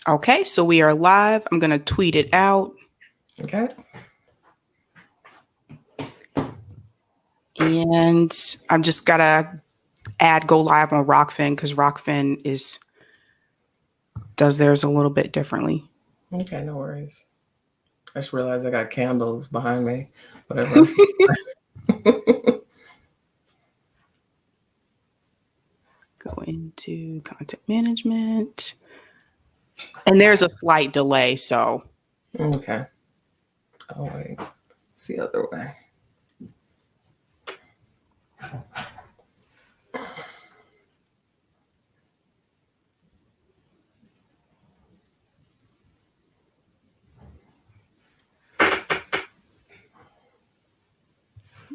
Okay, so we are live. I'm going to tweet it out. Okay. And I've just got to add go live on Rockfin because Rockfin does theirs a little bit differently. Okay, no worries. I just realized I got candles behind me. Whatever. Go into content management. And there's a slight delay, so. Okay. Oh, wait. It's the other way.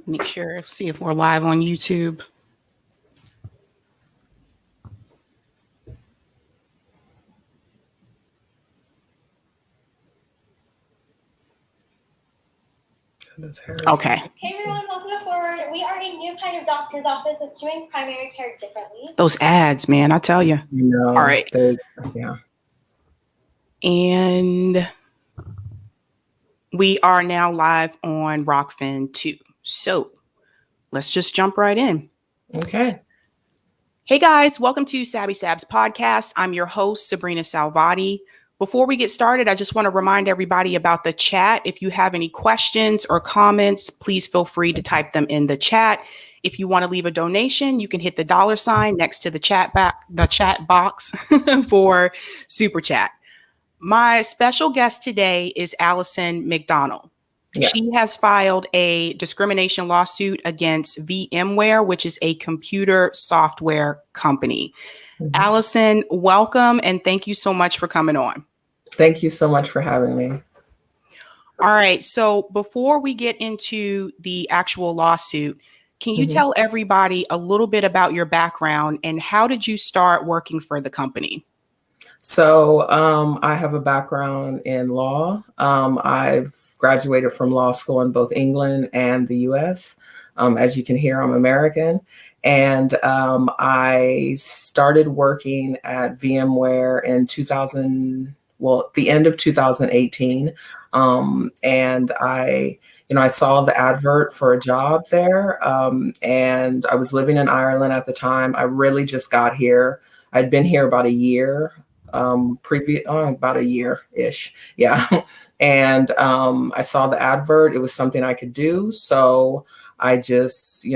Make sure, see if we're live on YouTube. Okay. Hey everyone, welcome to Forward. We are a new kind of doctor's office that's doing primary care differently. Those ads, man, I tell you. No, all right. Yeah. And we are now live on Rockfin 2. So let's just jump right in. Okay. Hey guys, welcome to Sabby Sabs podcast. I'm your host, Sabrina Salvati. Before we get started, I just want to remind everybody about the chat. If you have any questions or comments, please feel free to type them in the chat. If you want to leave a donation, you can hit the $ next to the chat box for Super Chat. My special guest today is Allison McDonald. Yeah. She has filed a discrimination lawsuit against VMware, which is a computer software company. Mm-hmm. Allison, welcome, and thank you so much for coming on. Thank you so much for having me. All right. So before we get into the actual lawsuit, can you tell everybody a little bit about your background and how did you start working for the company? So I have a background in law. I've graduated from law school in both England and the US. As you can hear, I'm American. And I started working at VMware in the end of 2018. And I saw the advert for a job there. And I was living in Ireland at the time. I really just got here. I'd been here about a year. About a year-ish. Yeah. And I saw the advert. It was something I could do. So I just,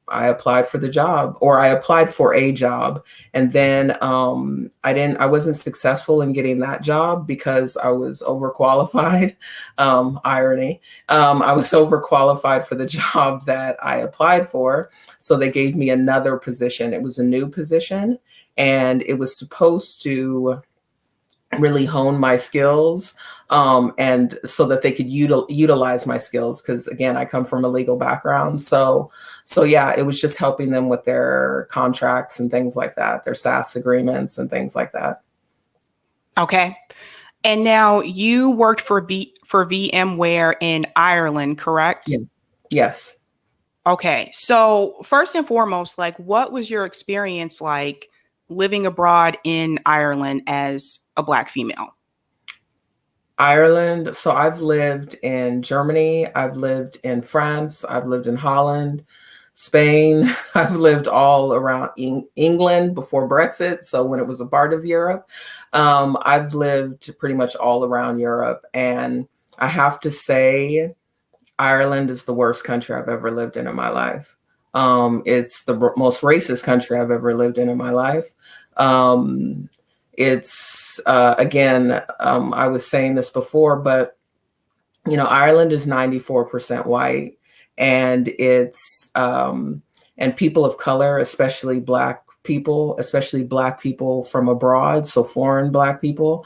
I applied for the job, or I applied for a job. And then I wasn't successful in getting that job because I was overqualified. Irony. I was overqualified for the job that I applied for. So they gave me another position. It was a new position. And it was supposed to really hone my skills and so that they could utilize my skills. Because again, I come from a legal background. So yeah, it was just helping them with their contracts and things like that, their SaaS agreements and things like that. Okay. And now you worked for VMware in Ireland, correct? Yeah. Yes. Okay. So first and foremost, what was your experience like living abroad in Ireland as a Black female? Ireland. So I've lived in Germany. I've lived in France. I've lived in Holland, Spain. I've lived all around England before Brexit. So when it was a part of Europe, I've lived pretty much all around Europe. And I have to say, Ireland is the worst country I've ever lived in my life. It's the most racist country I've ever lived in my life. It's again, I was saying this before, but Ireland is 94% white, and it's and people of color, especially Black people from abroad, so foreign Black people.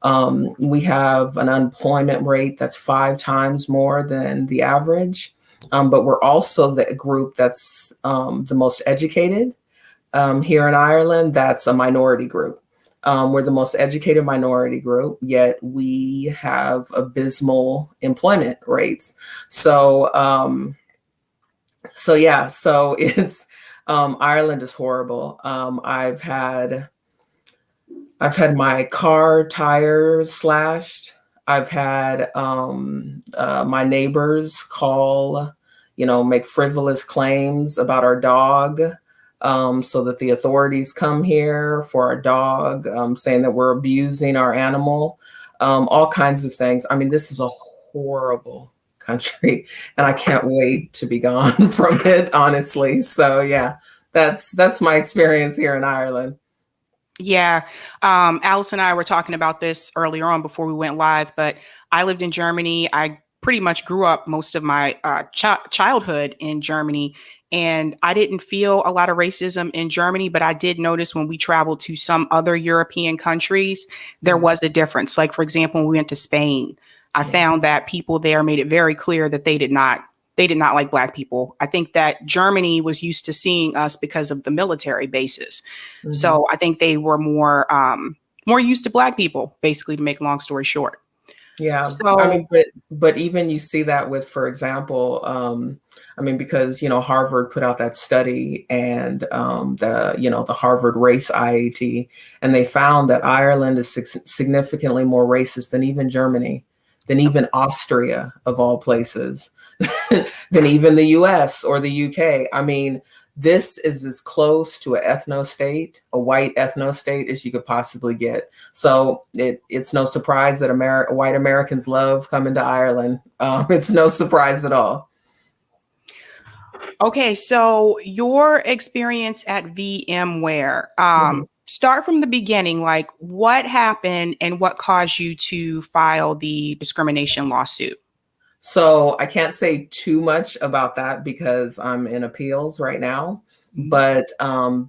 We have an unemployment rate that's 5 times more than the average. But we're also the group that's the most educated here in Ireland. That's a minority group. We're the most educated minority group, yet we have abysmal employment rates. So it's Ireland is horrible. I've had I've had my car tires slashed. I've had my neighbors call, make frivolous claims about our dog, so that the authorities come here for our dog, saying that we're abusing our animal, all kinds of things. I mean, this is a horrible country, and I can't wait to be gone from it, honestly. So yeah, that's my experience here in Ireland. Yeah. Alice and I were talking about this earlier on before we went live, but I lived in Germany. I pretty much grew up most of my childhood in Germany, and I didn't feel a lot of racism in Germany, but I did notice when we traveled to some other European countries, there was a difference. Like, for example, when we went to Spain, I found that people there made it very clear that they did not like Black people. I think that Germany was used to seeing us because of the military bases. Mm-hmm. So I think they were more used to Black people, basically, to make a long story short. Yeah. So, I mean, but even you see that with, for example, because, Harvard put out that study, and the Harvard Race IAT, and they found that Ireland is significantly more racist than even Germany, than even Austria, of all places, than even the US or the UK. I mean, this is as close to an ethno-state, a white ethno-state, as you could possibly get. So it's no surprise that white Americans love coming to Ireland. It's no surprise at all. Okay, so your experience at VMware, start from the beginning. Like, what happened and what caused you to file the discrimination lawsuit? So I can't say too much about that because I'm in appeals right now. But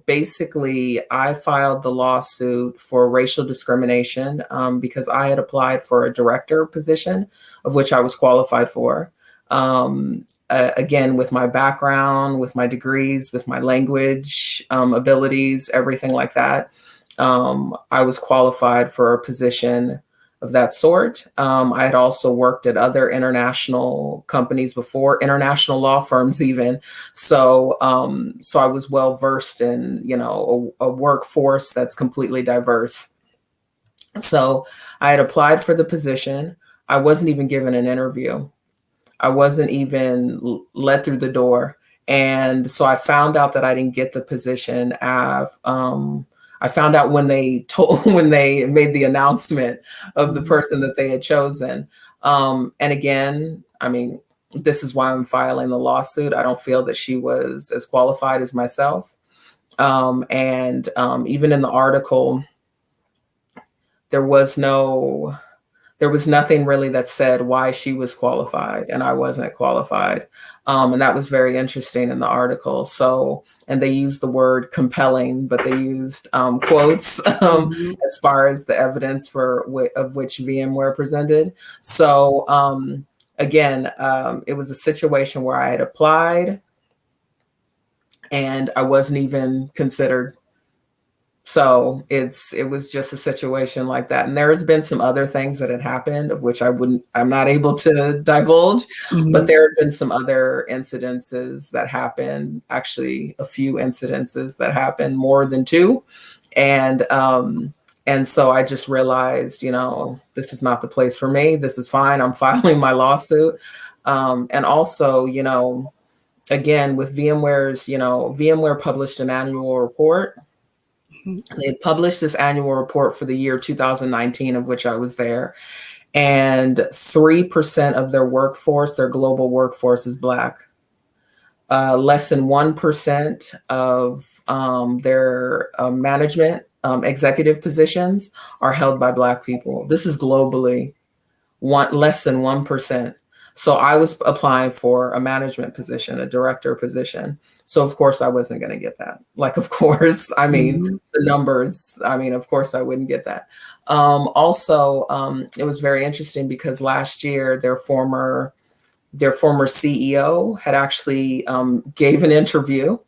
basically, I filed the lawsuit for racial discrimination because I had applied for a director position, of which I was qualified for. Again, with my background, with my degrees, with my language abilities, everything like that, I was qualified for a position of that sort. I had also worked at other international companies before, international law firms even. So I was well versed in, a workforce that's completely diverse. So I had applied for the position. I wasn't even given an interview. I wasn't even let through the door. And so I found out that I didn't get the position. I found out when they made the announcement of the person that they had chosen. And again, I mean, this is why I'm filing the lawsuit. I don't feel that she was as qualified as myself. And even in the article, there was nothing really that said why she was qualified and I wasn't qualified. And that was very interesting in the article. So, and they used the word compelling, but they used quotes as far as the evidence of which VMware presented. So again, it was a situation where I had applied and I wasn't even considered. So it was just a situation like that. And there has been some other things that had happened of which I'm not able to divulge, but there have been some other incidences that happened, actually a few incidences that happened, more than two. And so I just realized, this is not the place for me. This is fine. I'm filing my lawsuit. And also, again, with VMware's, VMware published an annual report. They published this annual report for the year 2019, of which I was there. And 3% of their workforce, their global workforce, is Black. Less than 1% of their management executive positions are held by Black people. This is globally less than 1%. So I was applying for a management position, a director position. So of course I wasn't going to get that. Like, of course, I mean, the numbers, I mean, of course I wouldn't get that. Also, it was very interesting because last year their former CEO had actually gave an interview,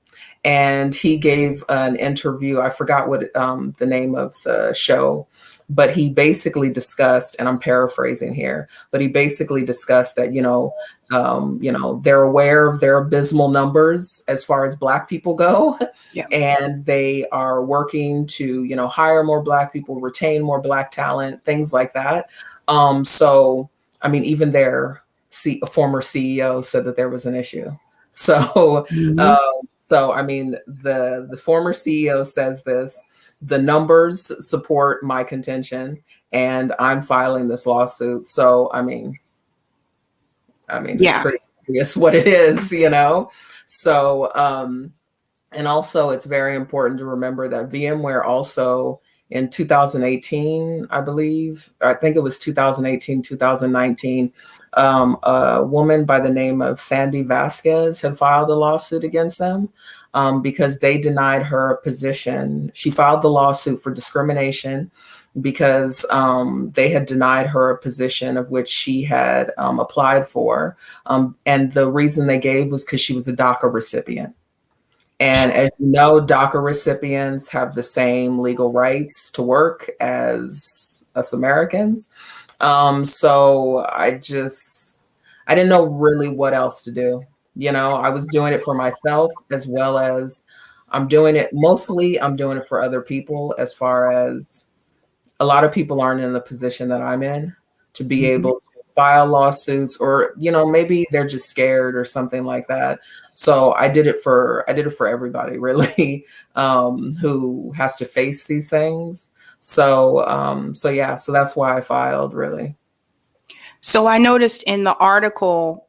and he gave an interview. I forgot what the name of the show, But he basically discussed, and I'm paraphrasing here, but he basically discussed that, they're aware of their abysmal numbers as far as Black people go. Yeah. And they are working to, hire more Black people, retain more Black talent, things like that. So, I mean, even their former CEO said that there was an issue. So, I mean, the former CEO says this. The numbers support my contention, and I'm filing this lawsuit. So, I mean, it's pretty obvious what it is, So, and also it's very important to remember that VMware also in 2018, I think it was 2018, 2019, a woman by the name of Sandy Vasquez had filed a lawsuit against them because they denied her a position. She filed the lawsuit for discrimination because they had denied her a position of which she had applied for. And the reason they gave was because she was a DACA recipient. And as you know, DACA recipients have the same legal rights to work as us Americans. So I didn't know really what else to do. I was doing it for myself as well as I'm doing it for other people, as far as a lot of people aren't in the position that I'm in to be able to file lawsuits, or maybe they're just scared or something like that. So I did it for everybody, really, who has to face these things. So so that's why I filed, really. So I noticed in the article,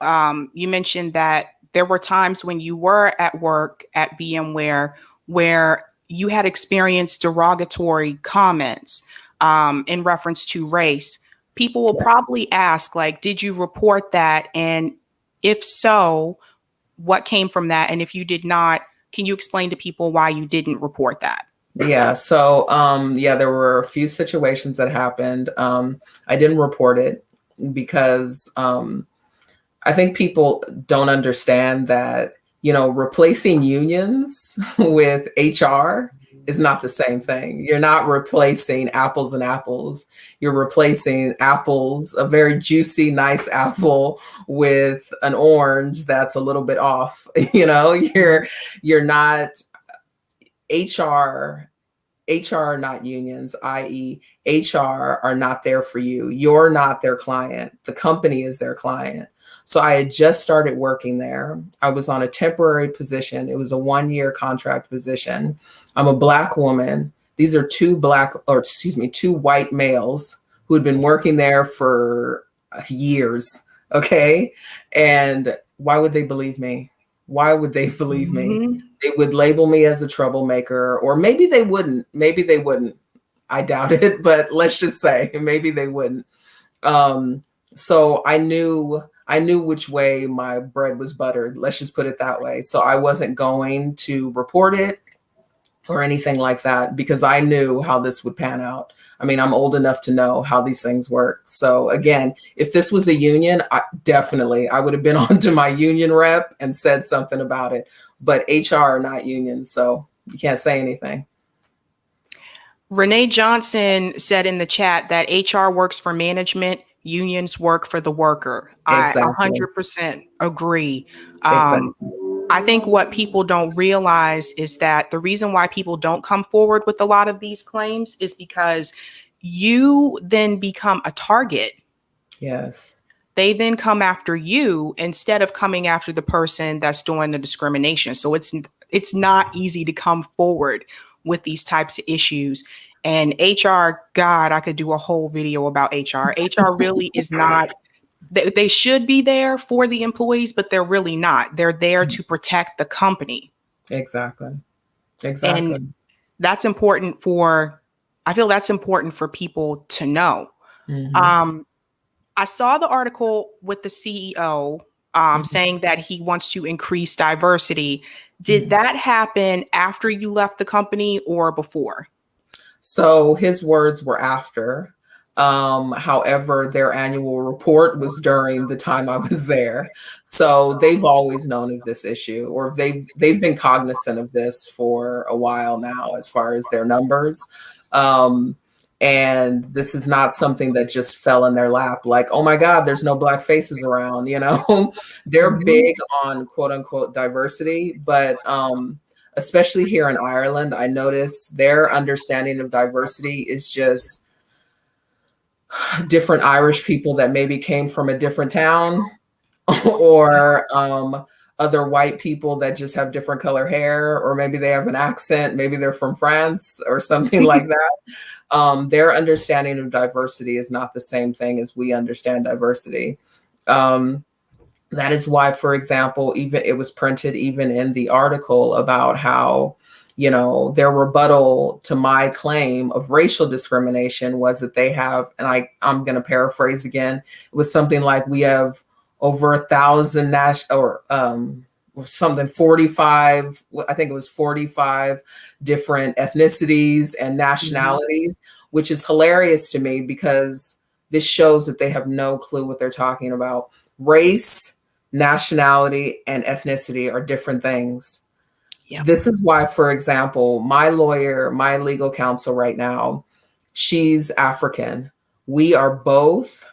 you mentioned that there were times when you were at work at VMware where you had experienced derogatory comments in reference to race. People will probably ask, like, did you report that? And if so, what came from that? And if you did not, can you explain to people why you didn't report that? Yeah. So, there were a few situations that happened. I didn't report it because I think people don't understand that, replacing unions with HR is not the same thing. You're not replacing apples and apples. You're replacing apples, a very juicy, nice apple, with an orange that's a little bit off. You're not HR are not unions, i.e. HR are not there for you. You're not their client. The company is their client. So I had just started working there. I was on a temporary position. It was a 1-year contract position. I'm a Black woman. These are two white males who had been working there for years. Okay. And why would they believe me? Why would they believe me? They would label me as a troublemaker, or maybe they wouldn't. Maybe they wouldn't. I doubt it, but let's just say maybe they wouldn't. So I knew which way my bread was buttered. Let's just put it that way. So I wasn't going to report it or anything like that because I knew how this would pan out. I mean, I'm old enough to know how these things work. So again, if this was a union, I would have been on to my union rep and said something about it. But HR are not unions, so you can't say anything. Renee Johnson said in the chat that HR works for management, unions work for the worker. Exactly. I 100% agree. Exactly. I think what people don't realize is that the reason why people don't come forward with a lot of these claims is because you then become a target. Yes. They then come after you instead of coming after the person that's doing the discrimination. So it's not easy to come forward with these types of issues. And HR, God, I could do a whole video about HR. HR really is not. They should be there for the employees, but they're really not. They're there to protect the company. Exactly. And that's important I feel that's important for people to know. I saw the article with the CEO saying that he wants to increase diversity. Did that happen after you left the company or before? So his words were after. However, their annual report was during the time I was there. So they've always known of this issue, or they've been cognizant of this for a while now, as far as their numbers. And this is not something that just fell in their lap. Like, oh my God, there's no Black faces around, you know? They're big on quote unquote diversity, but especially here in Ireland, I noticed their understanding of diversity is just different Irish people that maybe came from a different town or other white people that just have different color hair, or maybe they have an accent, maybe they're from France or something like that. Their understanding of diversity is not the same thing as we understand diversity. That is why, for example, even it was printed even in the article about how, you know, their rebuttal to my claim of racial discrimination was that they have, and I'm going to paraphrase again, it was something like we have over 1,000 something 45, I think it was 45 different ethnicities and nationalities, which is hilarious to me because this shows that they have no clue what they're talking about. Race, nationality, and ethnicity are different things. Yep. This is why, for example, my lawyer, my legal counsel right now, she's African. We are both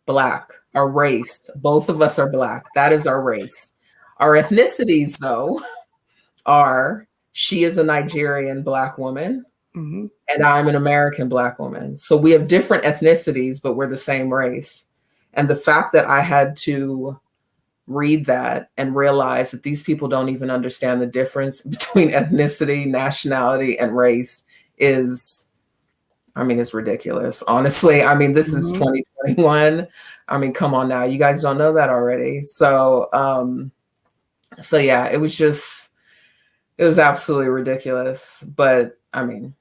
Black. Our race, both of us are Black. That is our race. Our ethnicities, though, are she is a Nigerian Black woman, and I'm an American Black woman. So we have different ethnicities, but we're the same race. And the fact that I had to read that and realize that these people don't even understand the difference between ethnicity, nationality, and race is, I mean, it's ridiculous. Honestly, I mean, this is 2021. I mean, come on now. You guys don't know that already. So yeah, it was absolutely ridiculous. But I mean,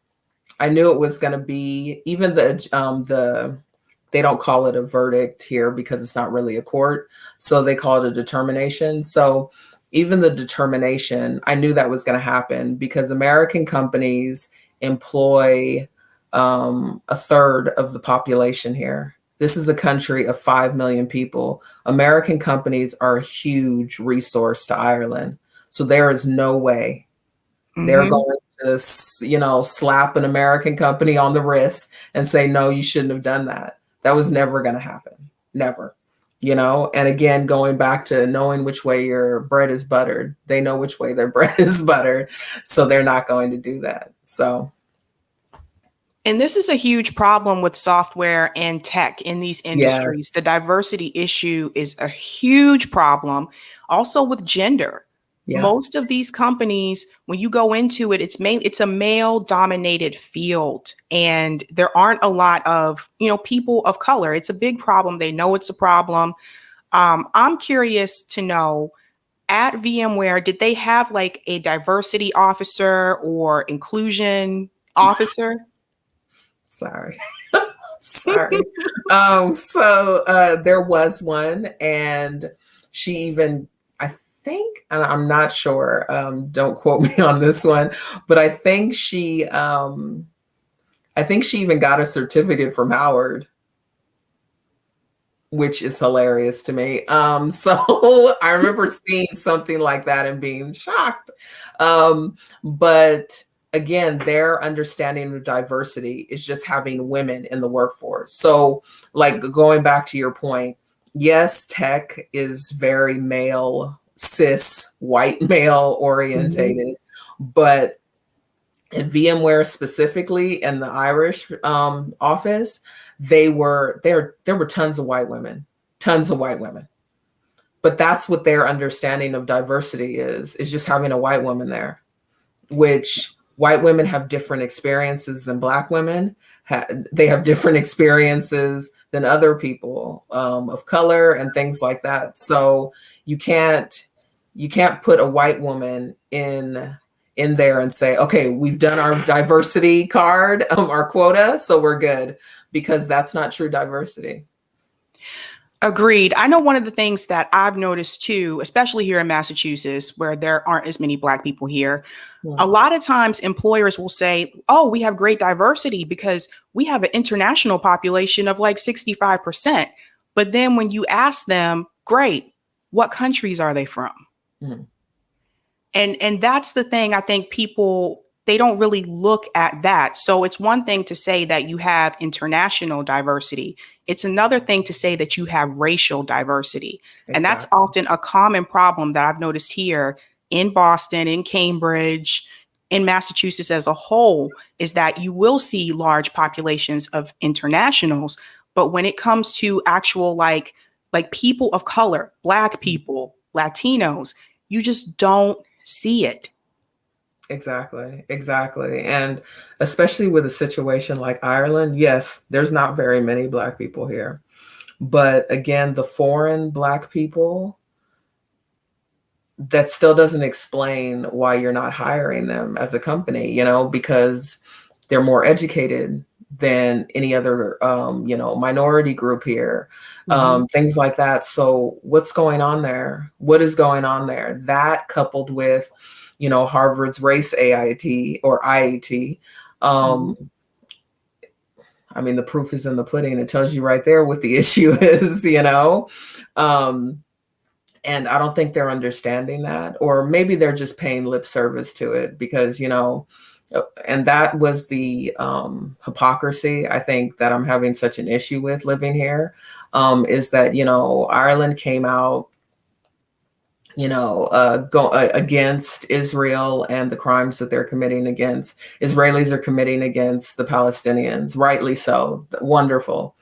I knew it was going to be, even they don't call it a verdict here because it's not really a court. So they call it a determination. So even the determination, I knew that was going to happen because American companies employ a third of the population here. This is a country of 5 million people. American companies are a huge resource to Ireland. So there is no way they're going to, you know, slap an American company on the wrist and say, no, you shouldn't have done that. That was never going to happen. Never. You know, and again, going back to knowing which way your bread is buttered, they know which way their bread is buttered. So they're not going to do that. So. And this is a huge problem with software and tech in these industries. Yes. The diversity issue is a huge problem. Also with gender. Yeah. Most of these companies, when you go into it, it's a male dominated field, and there aren't a lot of, you know, people of color. It's a big problem. They know it's a problem. I'm curious to know, at VMware, did they have like a diversity officer or inclusion officer? Sorry. Sorry. So there was one, and she even, I think, and I'm not sure, don't quote me on this one, but I think she even got a certificate from Howard, which is hilarious to me. So I remember seeing something like that and being shocked. But again, their understanding of diversity is just having women in the workforce. So like going back to your point, yes, tech is very male, cis, white male orientated, but at VMware specifically in the Irish office, there were tons of white women. But that's what their understanding of diversity is just having a white woman there, which white women have different experiences than Black women. They have different experiences than other people of color and things like that. So you can't put a white woman in there and say, okay, we've done our diversity card, our quota, so we're good, because that's not true diversity. Agreed. I know one of the things that I've noticed too, especially here in Massachusetts, where there aren't as many Black people here, a lot of times employers will say, oh, we have great diversity because we have an international population of like 65%. But then when you ask them, great, what countries are they from? And that's the thing I think people they don't really look at that. So it's one thing to say that you have international diversity. It's another thing to say that you have racial diversity. Exactly. And that's often a common problem that I've noticed here in Boston, in Cambridge, in Massachusetts as a whole, is that you will see large populations of internationals. But when it comes to actual like people of color, Black people, Latinos, you just don't see it. Exactly. And especially with a situation like Ireland, yes, there's not very many Black people here. But again, the foreign Black people, that still doesn't explain why you're not hiring them as a company, because they're more educated than any other, minority group here, things like that. So what's going on there? What is going on there? That coupled with, Harvard's race AIT or IAT. I mean, the proof is in the pudding. It tells you right there what the issue is, and I don't think they're understanding that, or maybe they're just paying lip service to it because, and that was the hypocrisy, I think, that I'm having such an issue with living here, is that, Ireland came out, against Israel and the crimes that they're committing against Israelis are committing against the Palestinians, rightly so, wonderful.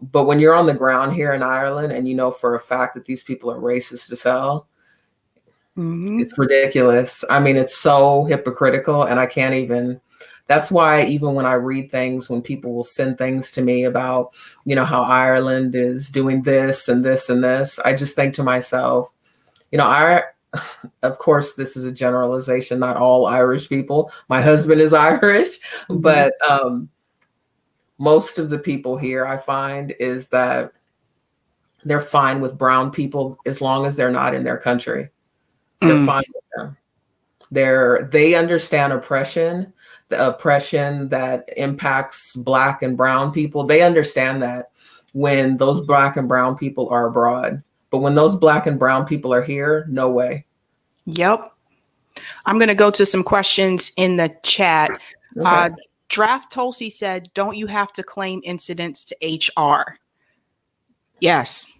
But when you're on the ground here in Ireland and for a fact that these people are racist as hell, it's ridiculous. I mean, it's so hypocritical, and I can't even. That's why even when I read things, when people will send things to me about, how Ireland is doing this and this and this, I just think to myself, of course, this is a generalization, not all Irish people. My husband is Irish, but most of the people here, I find, is that they're fine with brown people as long as they're not in their country. They're fine with them. They understand oppression, the oppression that impacts Black and brown people. They understand that when those Black and brown people are abroad. But when those Black and brown people are here, no way. Yep. I'm going to go to some questions in the chat. Okay. Draft Tulsi said, don't you have to claim incidents to HR? Yes.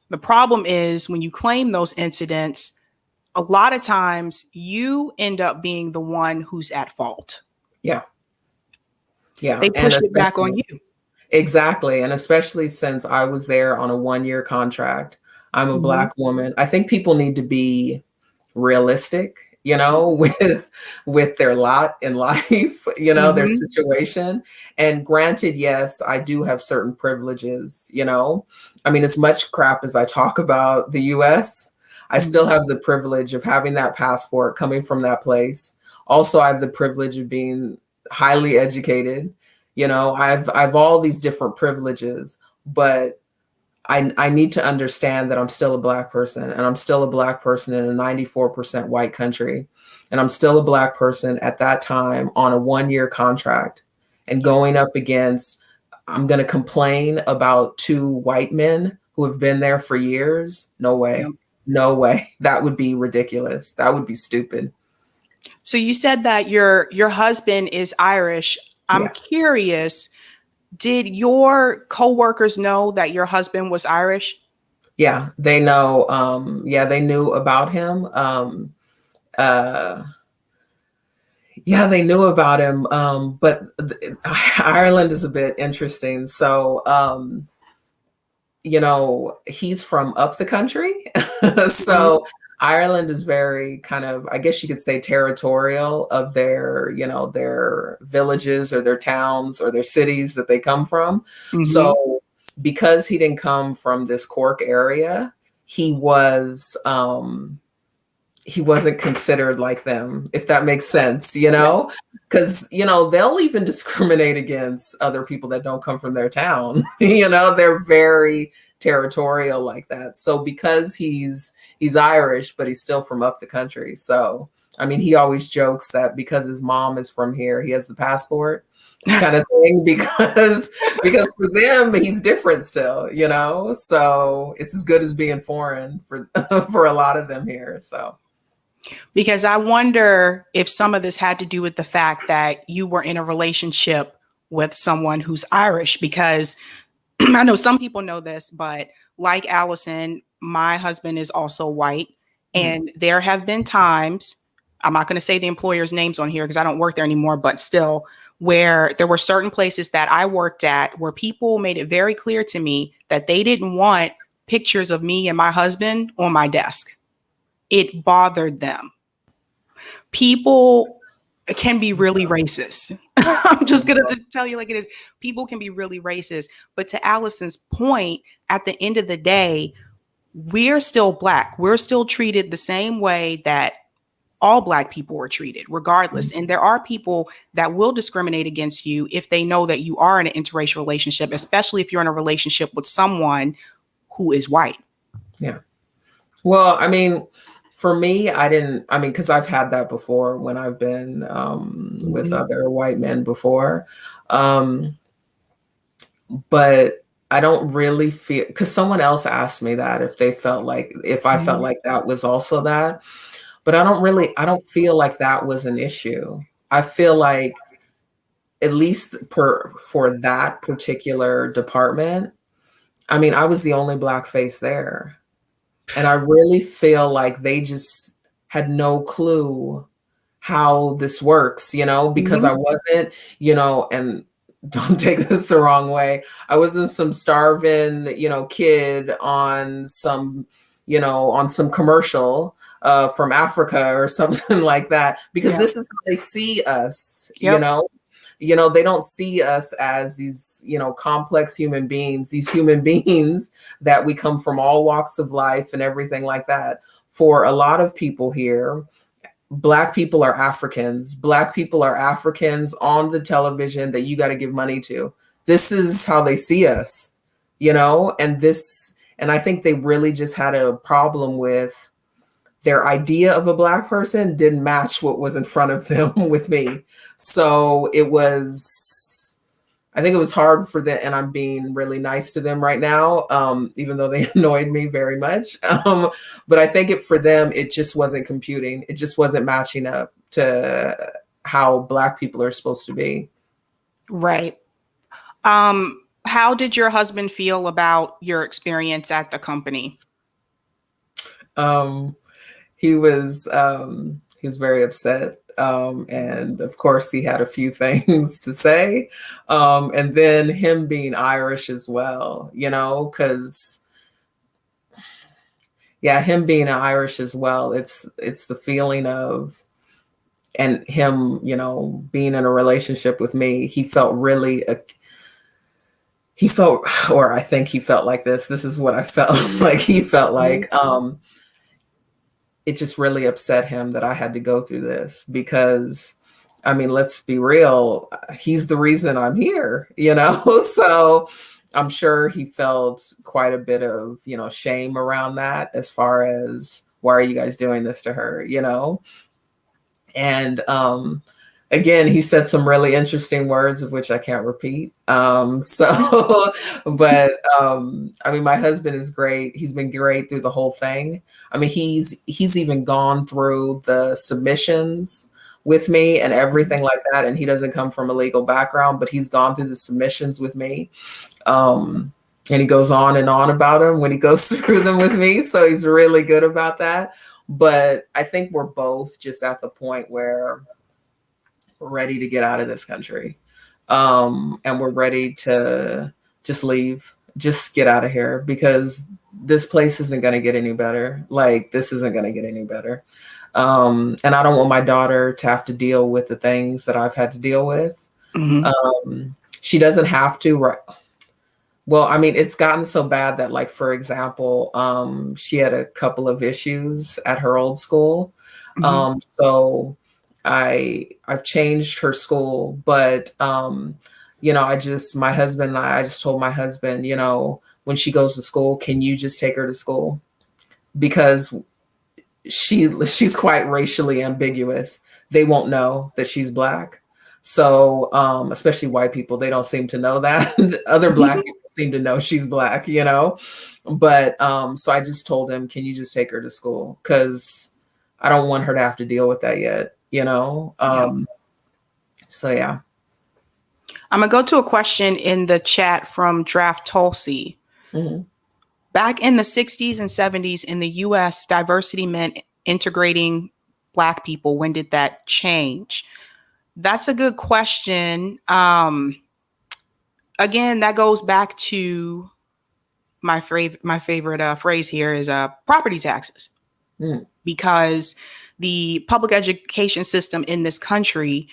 The problem is when you claim those incidents, a lot of times you end up being the one who's at fault. Yeah. They push it back on you. Exactly. And especially since I was there on a 1-year contract, I'm a Black woman. I think people need to be realistic, with their lot in life, their situation. And granted, yes, I do have certain privileges, I mean, as much crap as I talk about the US, I still have the privilege of having that passport coming from that place. Also, I have the privilege of being highly educated. I've all these different privileges, but I need to understand that I'm still a Black person, and I'm still a Black person in a 94% white country. And I'm still a Black person at that time on a 1-year contract and going up against, I'm going to complain about 2 white men who have been there for years. No way. Yep. No way. That would be ridiculous. That would be stupid. So you said that your husband is Irish. I'm curious, did your coworkers know that your husband was Irish? Yeah, they know. They knew about him. They knew about him. But Ireland is a bit interesting. So, he's from up the country. So Ireland is very kind of, I guess you could say, territorial of their, their villages or their towns or their cities that they come from. So because he didn't come from this Cork area, he wasn't considered like them, if that makes sense, because, they'll even discriminate against other people that don't come from their town. They're very territorial like that. So because he's Irish, but he's still from up the country. So, I mean, he always jokes that because his mom is from here, he has the passport kind of thing, because for them, he's different still, so it's as good as being foreign for a lot of them here. So. Because I wonder if some of this had to do with the fact that you were in a relationship with someone who's Irish, because I know some people know this, but like Allison, my husband is also white. And there have been times, I'm not going to say the employer's names on here because I don't work there anymore, but still, where there were certain places that I worked at where people made it very clear to me that they didn't want pictures of me and my husband on my desk. It bothered them. People can be really racist. I'm just going to tell you like it is. People can be really racist. But to Allison's point, at the end of the day, we're still Black. We're still treated the same way that all Black people are treated, regardless. And there are people that will discriminate against you if they know that you are in an interracial relationship, especially if you're in a relationship with someone who is white. Yeah. Well, I mean, for me, because I've had that before when I've been with other white men before. But I don't really feel, because someone else asked me that if I felt like that was also that. But I don't feel like that was an issue. I feel like, at least for that particular department, I mean, I was the only Black face there. And I really feel like they just had no clue how this works, because I wasn't, and don't take this the wrong way, I wasn't some starving, kid on some commercial from Africa or something like that, because this is how they see us, they don't see us as these, complex human beings, that we come from all walks of life and everything like that. For a lot of people here, Black people are Africans. Black people are Africans on the television that you got to give money to. This is how they see us, and I think they really just had a problem with their idea of a Black person didn't match what was in front of them with me. So I think it was hard for them, and I'm being really nice to them right now, even though they annoyed me very much. But I think for them, it just wasn't computing. It just wasn't matching up to how Black people are supposed to be. Right. How did your husband feel about your experience at the company? He was very upset. And of course he had a few things to say. And then him being Irish as well, because him being Irish as well, it's the feeling of, and him, being in a relationship with me, he felt, or I think he felt like this is what I felt like. He felt like, it just really upset him that I had to go through this, because, I mean, let's be real, he's the reason I'm here, so I'm sure he felt quite a bit of, shame around that, as far as, why are you guys doing this to her, and again, he said some really interesting words of which I can't repeat. But I mean, my husband is great. He's been great through the whole thing. I mean, he's even gone through the submissions with me and everything like that. And he doesn't come from a legal background, but he's gone through the submissions with me. And he goes on and on about them when he goes through them with me. So he's really good about that. But I think we're both just at the point where we're ready to get out of this country. And we're ready to just leave, just get out of here, because this place isn't going to get any better. Like, this isn't going to get any better. And I don't want my daughter to have to deal with the things that I've had to deal with. She doesn't have to, right? Well, I mean, it's gotten so bad that, like, for example, she had a couple of issues at her old school. So I've changed her school, but, my husband and I just told my husband, when she goes to school, can you just take her to school? Because she's quite racially ambiguous. They won't know that she's Black. So, especially white people, they don't seem to know that. Other Black people seem to know she's Black, But, so I just told him, can you just take her to school? 'Cause I don't want her to have to deal with that yet, you know? So yeah. I'm going to go to a question in the chat from Draft Tulsi. Mm-hmm. Back in the 60s and 70s in the US, diversity meant integrating Black people. When did that change? That's a good question. Again, that goes back to my favorite phrase here is property taxes. Because the public education system in this country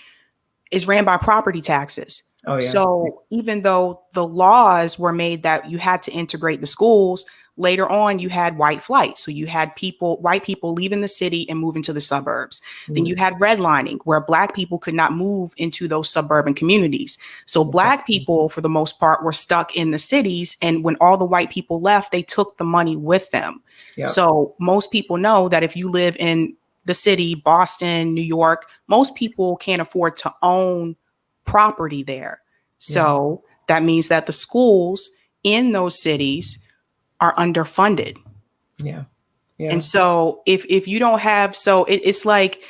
is ran by property taxes. Oh, yeah. So even though the laws were made that you had to integrate the schools, later on you had white flight. So you had white people leaving the city and moving to the suburbs. Then you had redlining, where Black people could not move into those suburban communities. So Black people, for the most part, were stuck in the cities. And when all the white people left, they took the money with them. Yep. So most people know that if you live in the city, Boston, New York, most people can't afford to own property there. So that means that the schools in those cities are underfunded. Yeah. And so if you don't have, it's like,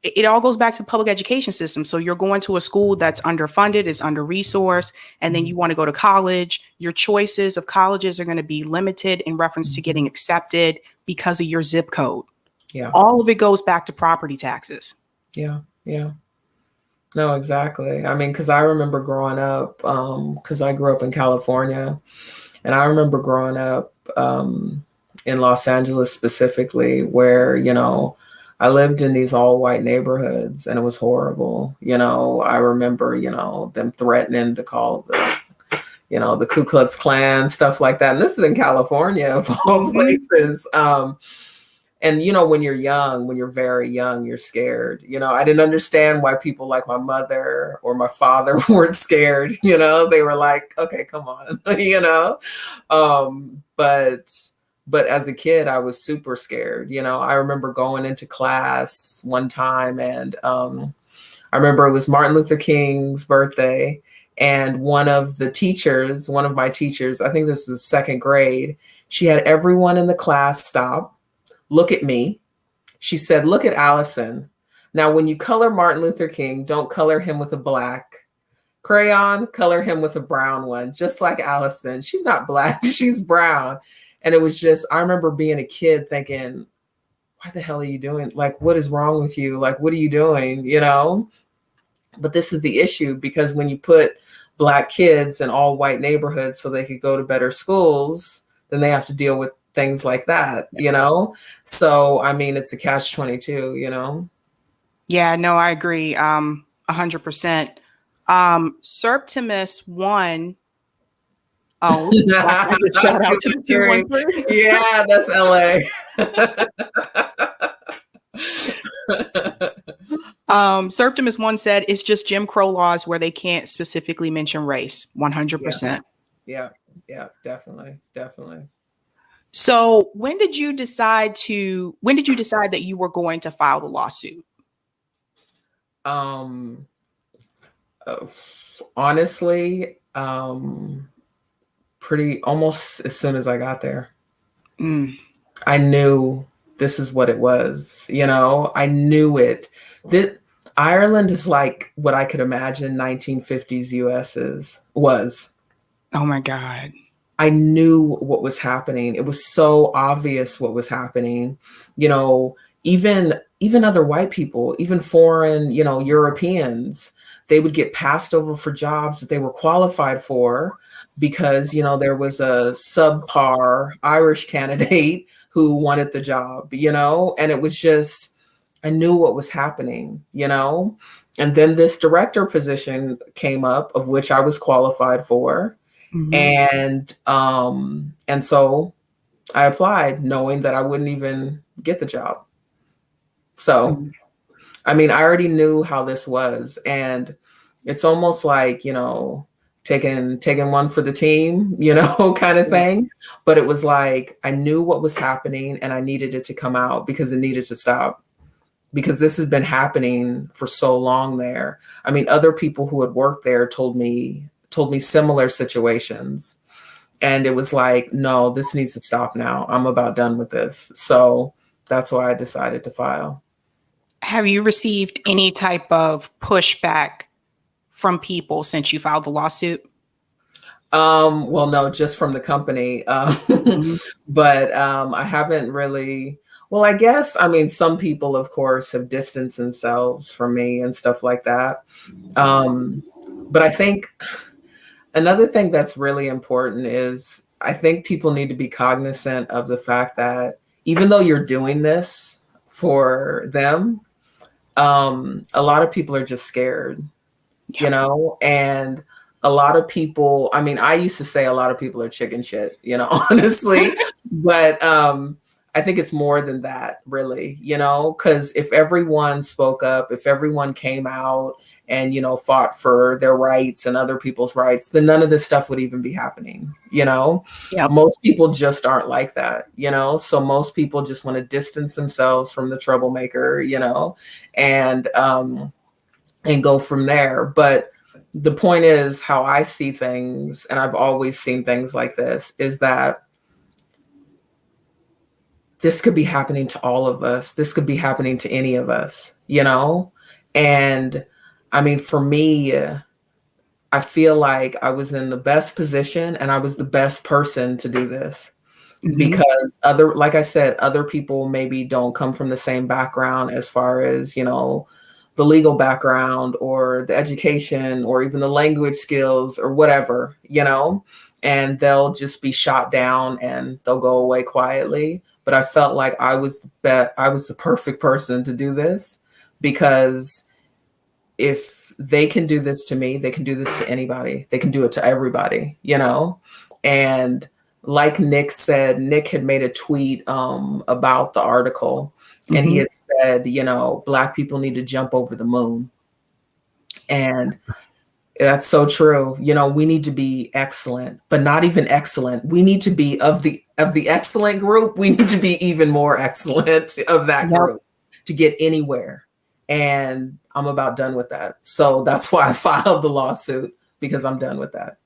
it all goes back to the public education system. So you're going to a school that's underfunded, is under-resourced, and then you want to go to college. Your choices of colleges are going to be limited in reference to getting accepted because of your zip code. Yeah. All of it goes back to property taxes. Yeah. Yeah. No, exactly. I mean, because I remember growing up, because I grew up in California, and I remember growing up in Los Angeles specifically, where, you know, I lived in these all white neighborhoods and it was horrible. You know, I remember, you know, them threatening to call the Ku Klux Klan, stuff like that. And this is in California, of all places. And, you know, when you're young, when you're very young, you're scared. You know, I didn't understand why people like my mother or my father weren't scared. You know, they were like, okay, come on, you know. But as a kid, I was super scared. You know, I remember going into class one time and I remember it was Martin Luther King's birthday. And one of my teachers, I think this was second grade, she had everyone in the class stop, look at me. She said, look at Allison. Now, when you color Martin Luther King, don't color him with a black crayon, color him with a brown one, just like Allison. She's not black, she's brown. And it was just, I remember being a kid thinking, why the hell are you doing? Like, what is wrong with you? Like, what are you doing? You know? But this is the issue, because when you put Black kids in all white neighborhoods so they could go to better schools, then they have to deal with things like that, you know? So, I mean, it's a catch-22, you know? Yeah, no, I agree. 100%. Serptimus 1. Oh, shout out to the 213. Yeah, that's LA. Serptimus 1 said it's just Jim Crow laws where they can't specifically mention race. 100%. Yeah, definitely. So when did you decide that you were going to file the lawsuit? Honestly, pretty almost as soon as I got there. I knew this is what it was. You know, I knew it. Ireland is like what I could imagine 1950s US was. Oh my God. I knew what was happening. It was so obvious what was happening. You know, even other white people, even foreign, you know, Europeans, they would get passed over for jobs that they were qualified for because, you know, there was a subpar Irish candidate who wanted the job, you know, and it was just, I knew what was happening, you know, and then this director position came up, of which I was qualified for. And so I applied knowing that I wouldn't even get the job. So, I mean, I already knew how this was, and it's almost like, you know, taking one for the team, you know, kind of thing. But it was like, I knew what was happening and I needed it to come out because it needed to stop, because this has been happening for so long there. I mean, other people who had worked there told me similar situations. And it was like, no, this needs to stop now. I'm about done with this. So that's why I decided to file. Have you received any type of pushback from people since you filed the lawsuit? Well, no, just from the company. Mhm. But I haven't really, well, I guess, I mean, some people, of course, have distanced themselves from me and stuff like that. But I think another thing that's really important is I think people need to be cognizant of the fact that even though you're doing this for them, a lot of people are just scared, Yeah. and a lot of people, I mean, I used to say a lot of people are chicken shit, honestly, but I think it's more than that, really, because if everyone spoke up, if everyone came out and, fought for their rights and other people's rights, then none of this stuff would even be happening, Yep. Most people just aren't like that, so most people just want to distance themselves from the troublemaker, and go from there. But the point is, how I see things, and I've always seen things like this, is that this could be happening to all of us. This could be happening to any of us, And I mean, for me, I feel like I was in the best position and I was the best person to do this because like I said, other people maybe don't come from the same background as far as, the legal background or the education or even the language skills or whatever, and they'll just be shot down and they'll go away quietly. But I felt like I was the perfect person to do this, because if they can do this to me, they can do this to anybody. They can do it to everybody, And like Nick said, Nick had made a tweet about the article, and he had said, Black people need to jump over the moon. And that's so true. We need to be excellent, but not even excellent. We need to be of the excellent group. We need to be even more excellent of that group to get anywhere. And I'm about done with that. So that's why I filed the lawsuit, because I'm done with that.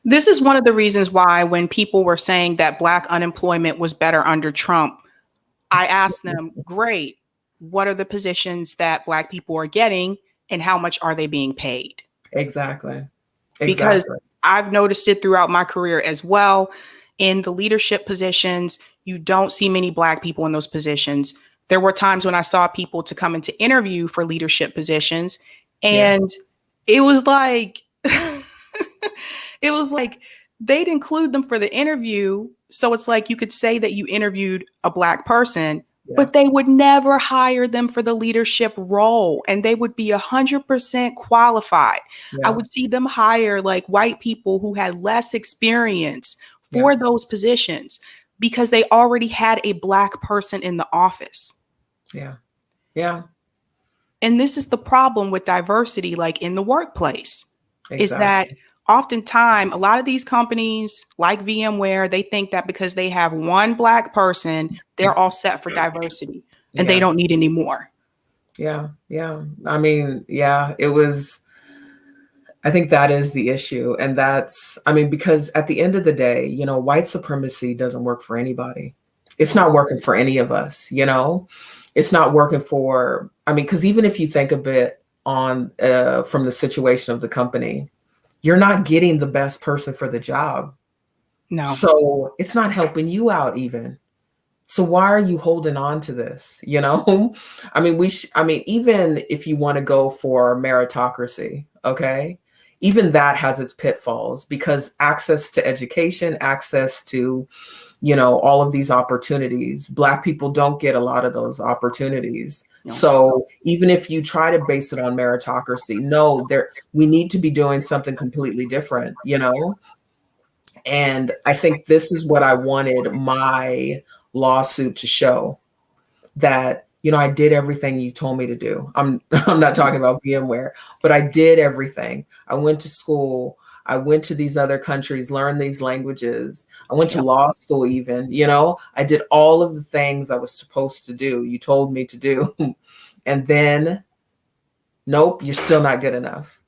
This is one of the reasons why when people were saying that Black unemployment was better under Trump, I asked them, great, what are the positions that Black people are getting and how much are they being paid? Exactly. Because I've noticed it throughout my career as well. In the leadership positions, you don't see many Black people in those positions. There were times when I saw people to come into interview for leadership positions, and it was like, it was like they'd include them for the interview. So it's like you could say that you interviewed a Black person, but they would never hire them for the leadership role, and they would be 100% qualified. I would see them hire like white people who had less experience for those positions because they already had a Black person in the office. Yeah. And this is the problem with diversity, like in the workplace, is that oftentimes a lot of these companies like VMware, they think that because they have one Black person, they're all set for diversity and they don't need any more. Yeah. I mean, I think that is the issue. And because at the end of the day, white supremacy doesn't work for anybody. It's not working for any of us, It's not working for, because even if you think of it on from the situation of the company, you're not getting the best person for the job. No. So it's not helping you out even. So why are you holding on to this? Even if you want to go for meritocracy, okay, even that has its pitfalls, because access to education, access to, all of these opportunities, Black people don't get a lot of those opportunities. No. So even if you try to base it on meritocracy, we need to be doing something completely different, And I think this is what I wanted my lawsuit to show, that, I did everything you told me to do. I'm not talking about VMware, but I did everything. I went to school. I went to these other countries, learned these languages. I went to law school even, I did all of the things I was supposed to do. You told me to do. And then, nope, you're still not good enough.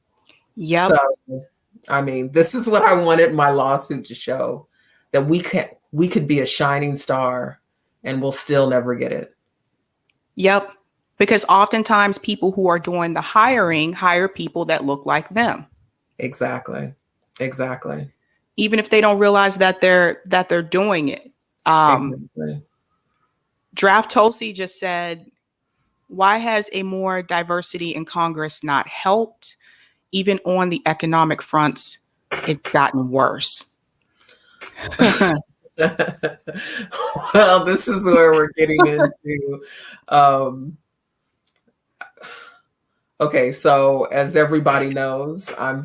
Yep. So, this is what I wanted my lawsuit to show, that we could be a shining star and we'll still never get it. Yep. Because oftentimes people who are doing the hiring hire people that look like them. Exactly. Exactly. Even if they don't realize that they're doing it. Exactly. Draft Tulsi just said, why has a more diversity in Congress not helped? Even on the economic fronts, it's gotten worse. Well, this is where we're getting into. Okay, so as everybody knows, I'm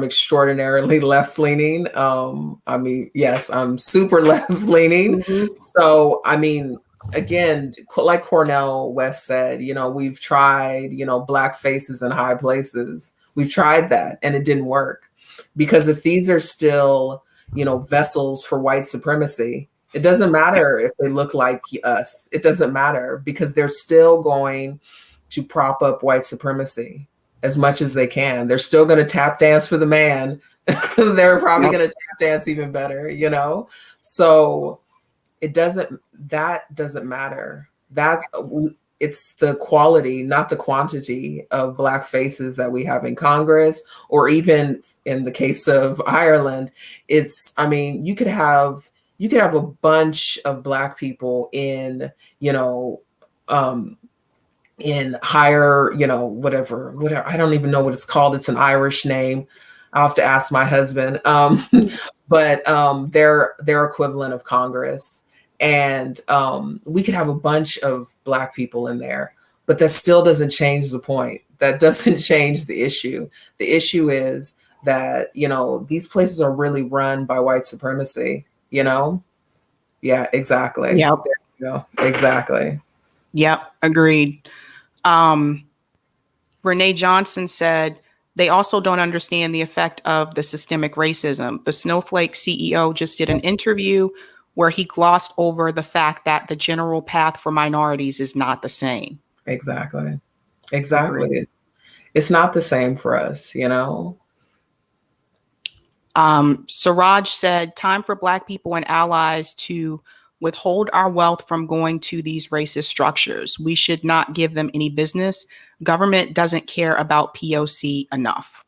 extraordinarily left leaning. I mean, yes, I'm super left leaning. Mhm. So, I mean, again, like Cornell West said, we've tried, black faces in high places. We've tried that and it didn't work. Because if these are still, vessels for white supremacy, it doesn't matter if they look like us. It doesn't matter because they're still going to prop up white supremacy as much as they can. They're still going to tap dance for the man. They're probably going to tap dance even better, So that doesn't matter. It's the quality, not the quantity of black faces that we have in Congress, or even in the case of Ireland, you could have a bunch of black people in higher, whatever. I don't even know what it's called. It's an Irish name. I'll have to ask my husband. But their equivalent of Congress. And we could have a bunch of black people in there, but that still doesn't change the point. That doesn't change the issue. The issue is that, these places are really run by white supremacy, Yeah, exactly. Yep. There you go. Exactly. Yep. Agreed. Renee Johnson said, they also don't understand the effect of the systemic racism. The Snowflake CEO just did an interview where he glossed over the fact that the general path for minorities is not the same. Exactly. Agreed. It's not the same for us, Siraj said, time for Black people and allies to withhold our wealth from going to these racist structures. We should not give them any business. Government doesn't care about POC enough.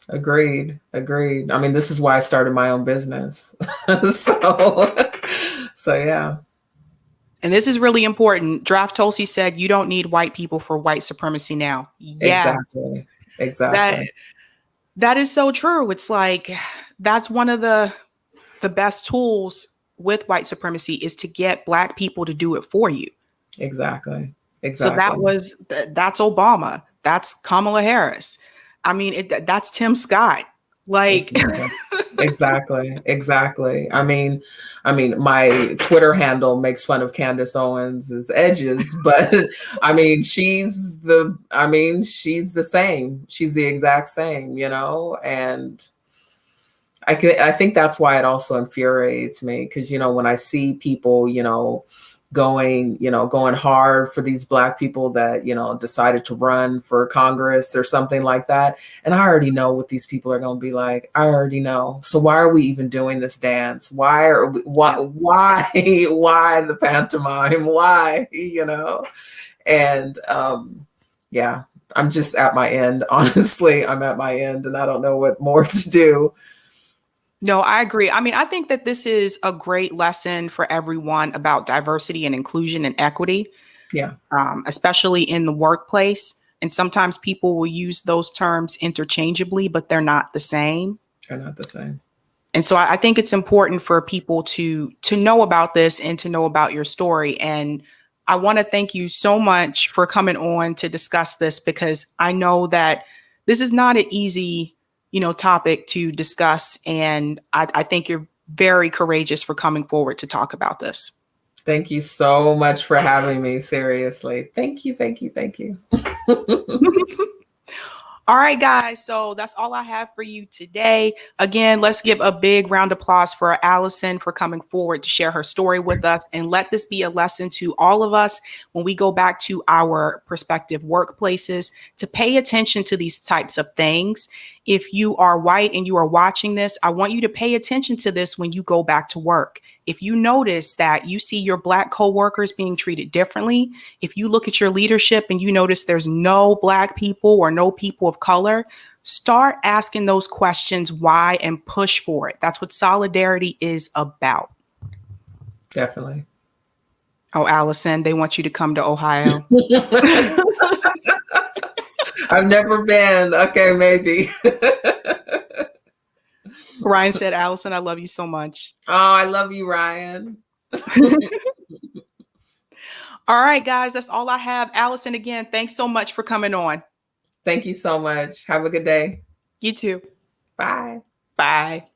Agreed. I mean, this is why I started my own business. So yeah. And this is really important. Draft Tulsi said, you don't need white people for white supremacy now. Yes. Exactly. That is so true. It's like, that's one of the best tools with white supremacy is to get Black people to do it for you. Exactly. So that's Obama. That's Kamala Harris. I mean, that's Tim Scott. Like, exactly. I mean, my Twitter handle makes fun of Candace Owens' edges, but I mean, she's the same. She's the exact same, and I think that's why it also infuriates me because, when I see people, going hard for these Black people that, decided to run for Congress or something like that. And I already know what these people are going to be like. I already know. So why are we even doing this dance? Why the pantomime? Why, And yeah, I'm just at my end. Honestly, I'm at my end and I don't know what more to do. No, I agree. I mean, I think that this is a great lesson for everyone about diversity and inclusion and equity. Yeah. Especially in the workplace. And sometimes people will use those terms interchangeably, but they're not the same. They're not the same. And so I think it's important for people to know about this and to know about your story. And I want to thank you so much for coming on to discuss this, because I know that this is not an easy topic to discuss. And I think you're very courageous for coming forward to talk about this. Thank you so much for having me. Seriously. Thank you. All right, guys. So that's all I have for you today. Again, let's give a big round of applause for Allison for coming forward to share her story with us. And let this be a lesson to all of us when we go back to our prospective workplaces to pay attention to these types of things. If you are white and you are watching this, I want you to pay attention to this when you go back to work. If you notice that you see your Black coworkers being treated differently, if you look at your leadership and you notice there's no Black people or no people of color, start asking those questions why and push for it. That's what solidarity is about. Definitely. Oh, Allison, they want you to come to Ohio. I've never been. Okay, maybe. Ryan said, Allison, I love you so much. Oh, I love you, Ryan. All right, guys, that's all I have. Allison, again, thanks so much for coming on. Thank you so much. Have a good day. You too. Bye. Bye.